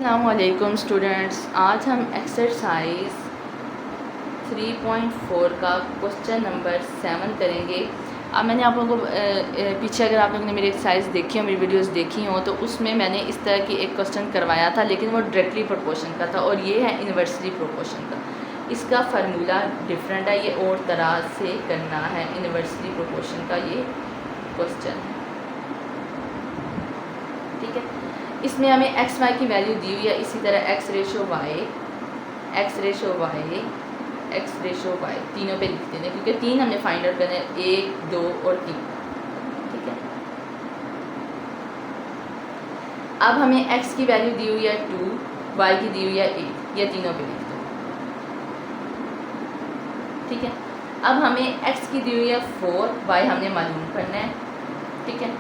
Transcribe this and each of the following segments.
अस्सलामुअलैकुम स्टूडेंट्स, आज हम एक्सरसाइज 3.4 का क्वेश्चन नंबर 7 करेंगे। अब मैंने आप लोगों को पीछे अगर आप लोगों ने मेरी एक्सरसाइज देखी हो, मेरी वीडियोस देखी हो, तो उसमें मैंने इस तरह की एक क्वेश्चन करवाया था, लेकिन वो डायरेक्टली प्रोपोर्शन का था और ये है इन्वर्सली प्रोपोर्शन का। इसका फार्मूला डिफरेंट है, ये और तरह से करना है। इन्वर्सली प्रोपोर्शन का ये क्वेश्चन है, ठीक है। इसमें हमें एक्स वाई की वैल्यू दी हुई है, इसी तरह x ratio y, x ratio y, x ratio y तीनों पे लिख देते हैं, क्योंकि तीन हमने फाइंड आउट करना है, 1, 2 और 3, ठीक है। अब हमें एक्स की वैल्यू दी हुई है 2, वाई की दी हुई है 8, ये तीनों पे लिख दो, ठीक है। अब हमें एक्स की दी हुई है 4, वाई हमने मालूम करना है, ठीक है।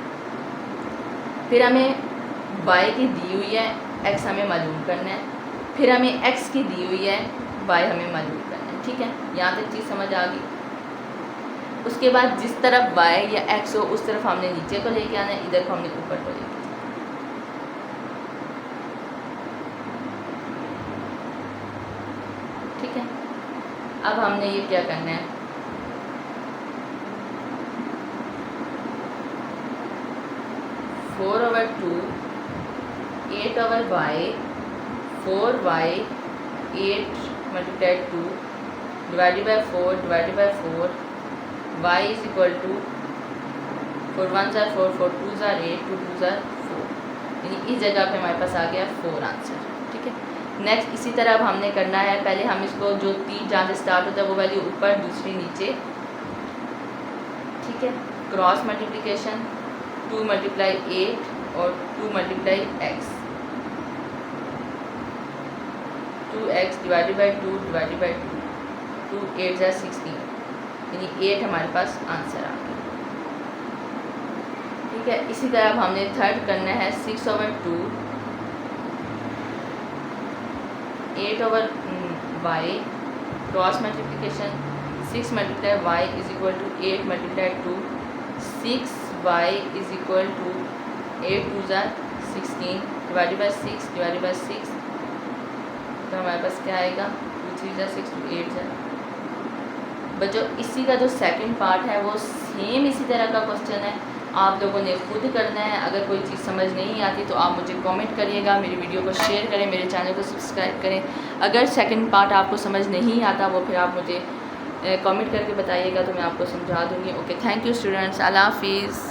फिर हमें वाई की दी हुई है, एक्स हमें मालूम करना है, फिर हमें एक्स की दी हुई है, वाई हमें मालूम करना है, ठीक है। यहाँ तक चीज़ समझ आ गई। उसके बाद जिस तरफ वाई या एक्स हो उस तरफ हमने नीचे को लेके आना है, इधर को हमने ऊपर को लेके आना है, ठीक है। अब हमने ये क्या करना है, four over 2 8 over y, 4y, 8 multiplied 2 divided by 4 divided by 4, y is equal to 4 1s are 4, 4 2s are 8, 2 2s are 4, यानी इस जगह पे हमारे पास आ गया 4 आंसर, ठीक है। नेक्स्ट इसी तरह अब हमने करना है, पहले हम इसको जो 3 जहाँ से स्टार्ट होता है वो वैल्यू ऊपर, दूसरी नीचे, ठीक है। क्रॉस मल्टीप्लिकेशन 2 मल्टीप्लाई 8 और 2 multiply x, 2x divided by 2 divided by 2, 2 8 जा 16, यानी 8 हमारे पास आंसर आ गया, ठीक है। इसी तरह अब हमने थर्ड करना है, 6 over 2 8 over y, cross multiplication 6 multiply y is equal to 8 multiply 2, 6y is equal to 8 2 जा 16 डिवाइडेड बाई 6 डिवाइडेड बाई 6, तो हमारे पास क्या आएगा, 2 3 जा 6, 2 8 जा। बच्चों इसी का जो सेकंड पार्ट है वो सेम इसी तरह का क्वेश्चन है, आप लोगों ने खुद करना है। अगर कोई चीज़ समझ नहीं आती तो आप मुझे कमेंट करिएगा, मेरी वीडियो को शेयर करें, मेरे चैनल को सब्सक्राइब करें। अगर सेकंड पार्ट आपको समझ नहीं आता वो फिर आप मुझे कमेंट करके बताइएगा, तो मैं आपको समझा दूँगी। ओके, थैंक यू स्टूडेंट्स, अल्लाह हाफिज़।